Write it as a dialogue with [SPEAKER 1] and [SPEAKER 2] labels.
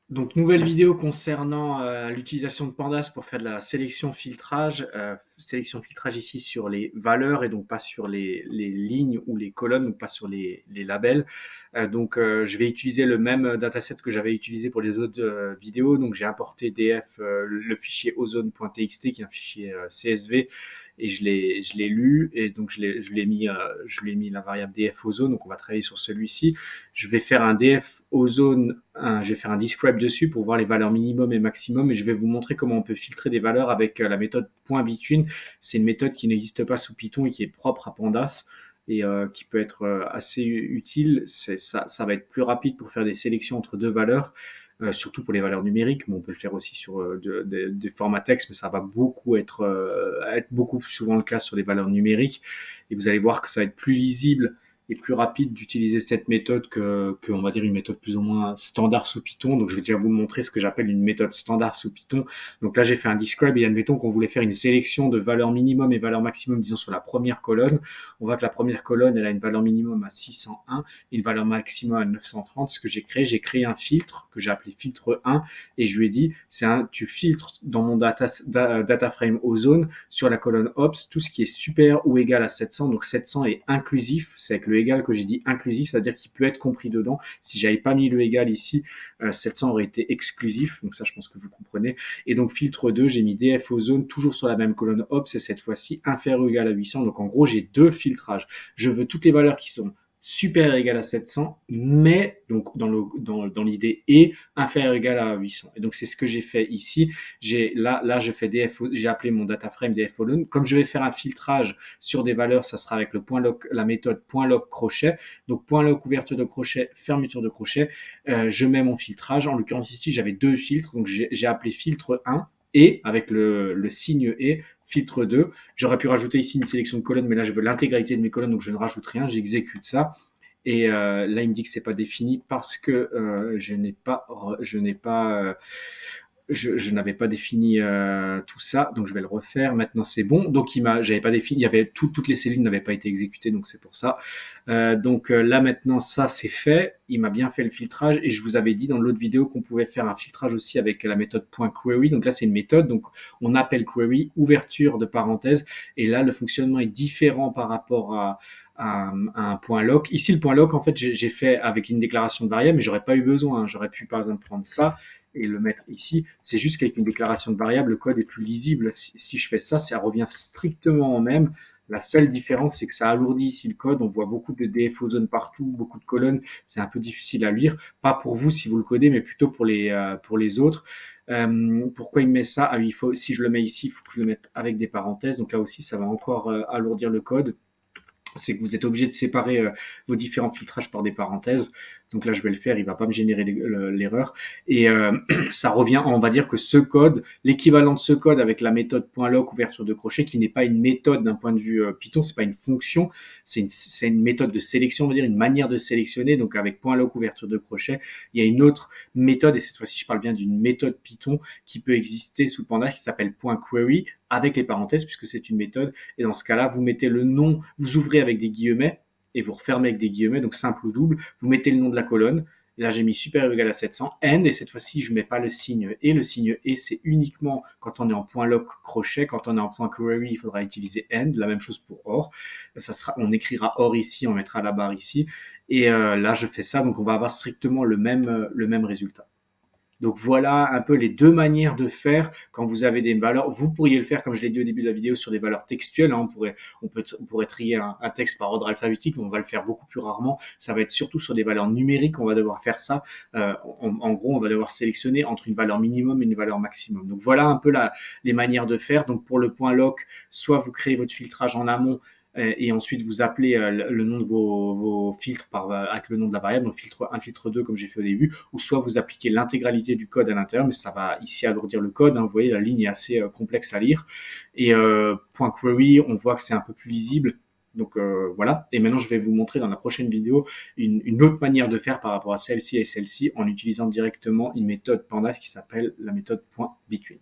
[SPEAKER 1] Donc, nouvelle vidéo concernant l'utilisation de Pandas pour faire de la sélection-filtrage. Sélection-filtrage ici sur les valeurs et donc pas sur les lignes ou les colonnes, donc pas sur les labels. Je vais utiliser le même dataset que j'avais utilisé pour les autres vidéos. Donc, j'ai importé DF, le fichier ozone.txt qui est un fichier CSV et je l'ai lu et donc je l'ai mis la variable df ozone. Donc, on va travailler sur celui-ci. Je vais faire un df ozone, je vais faire un describe dessus pour voir les valeurs minimum et maximum et je vais vous montrer comment on peut filtrer des valeurs avec la méthode .between. C'est une méthode qui n'existe pas sous Python et qui est propre à Pandas et qui peut être assez utile. Ça va être plus rapide pour faire des sélections entre deux valeurs, surtout pour les valeurs numériques, mais on peut le faire aussi sur des formats texte, mais ça va être beaucoup plus souvent le cas sur des valeurs numériques. Et vous allez voir que ça va être plus lisible et plus rapide d'utiliser cette méthode que, on va dire, une méthode plus ou moins standard sous Python. Donc, je vais déjà vous montrer ce que j'appelle une méthode standard sous Python. Donc là, j'ai fait un describe et admettons qu'on voulait faire une sélection de valeurs minimum et valeurs maximum, disons, sur la première colonne. On voit que la première colonne, elle a une valeur minimum à 601 et une valeur maximum à 930. Ce que j'ai créé un filtre que j'ai appelé filtre 1 et je lui ai dit, tu filtres dans mon data frame ozone sur la colonne ops tout ce qui est super ou égal à 700. Donc 700 est inclusif, c'est avec le égal que j'ai dit inclusif, c'est-à-dire qu'il peut être compris dedans. Si j'avais pas mis le égal ici, 700 aurait été exclusif, donc ça je pense que vous comprenez. Et donc filtre 2, j'ai mis df ozone toujours sur la même colonne ops et cette fois-ci inférieur ou égal à 800. Donc en gros j'ai deux filtrages. Je veux toutes les valeurs qui sont supérieur ou égal à 700, mais donc dans l'idée et inférieur ou égal à 800. Et donc c'est ce que j'ai fait ici. Là je fais j'ai appelé mon data frame df ozone. Comme je vais faire un filtrage sur des valeurs, ça sera avec le point lock, la méthode point lock crochet. Donc point lock ouverture de crochet, fermeture de crochet. Je mets mon filtrage. En l'occurrence ici j'avais deux filtres, donc j'ai appelé filtre 1 et avec le signe et filtre 2. J'aurais pu rajouter ici une sélection de colonnes, mais là je veux l'intégralité de mes colonnes, donc je ne rajoute rien, j'exécute ça. Et là, il me dit que c'est pas défini parce que je n'avais pas défini tout ça, donc je vais le refaire. Maintenant, c'est bon. Donc, j'avais pas défini, il y avait toutes les cellules n'avaient pas été exécutées, donc c'est pour ça. Là, maintenant, ça c'est fait. Il m'a bien fait le filtrage et je vous avais dit dans l'autre vidéo qu'on pouvait faire un filtrage aussi avec la méthode .query. Donc là, c'est une méthode. Donc, on appelle query ouverture de parenthèse et là, le fonctionnement est différent par rapport à un point lock. Ici, le point lock, en fait, j'ai fait avec une déclaration de variable, mais j'aurais pas eu besoin. Hein. J'aurais pu, par exemple, prendre ça et le mettre ici. C'est juste qu'avec une déclaration de variable, le code est plus lisible. Si je fais ça, ça revient strictement au même. La seule différence, c'est que ça alourdit ici le code. On voit beaucoup de DFO zones partout, beaucoup de colonnes. C'est un peu difficile à lire. Pas pour vous si vous le codez, mais plutôt pour les autres. Pourquoi il met ça? Ah, si je le mets ici, il faut que je le mette avec des parenthèses. Donc là aussi, ça va encore alourdir le code. C'est que vous êtes obligé de séparer vos différents filtrages par des parenthèses. Donc là, je vais le faire, il va pas me générer l'erreur. Et ça revient, on va dire que ce code, l'équivalent de ce code avec la méthode .lock ouverture de crochet, qui n'est pas une méthode d'un point de vue Python, c'est pas une fonction, c'est une méthode de sélection, on va dire une manière de sélectionner. Donc avec .lock ouverture de crochet, il y a une autre méthode, et cette fois-ci, je parle bien d'une méthode Python qui peut exister sous Pandas, qui s'appelle .query avec les parenthèses, puisque c'est une méthode. Et dans ce cas-là, vous mettez le nom, vous ouvrez avec des guillemets et vous refermez avec des guillemets, donc simple ou double. Vous mettez le nom de la colonne. Et là, j'ai mis supérieur ou égal à 700, end, et cette fois-ci, je mets pas le signe et. Le signe et, c'est uniquement quand on est en point lock crochet. Quand on est en point query, il faudra utiliser end. La même chose pour or. On écrira or ici, on mettra la barre ici. Et là, je fais ça, donc on va avoir strictement le même résultat. Donc voilà un peu les deux manières de faire quand vous avez des valeurs. Vous pourriez le faire, comme je l'ai dit au début de la vidéo, sur des valeurs textuelles. Hein. On pourrait trier un texte par ordre alphabétique, mais on va le faire beaucoup plus rarement. Ça va être surtout sur des valeurs numériques qu'on va devoir faire ça. En gros, on va devoir sélectionner entre une valeur minimum et une valeur maximum. Donc voilà un peu les manières de faire. Donc pour le point lock, soit vous créez votre filtrage en amont et ensuite vous appelez le nom de vos filtres avec le nom de la variable, donc filtre 1, filtre 2 comme j'ai fait au début, ou soit vous appliquez l'intégralité du code à l'intérieur, mais ça va ici alourdir le code, hein, vous voyez la ligne est assez complexe à lire, et point query, on voit que c'est un peu plus lisible, donc voilà, et maintenant je vais vous montrer dans la prochaine vidéo une autre manière de faire par rapport à celle-ci et celle-ci en utilisant directement une méthode Pandas qui s'appelle la méthode .between.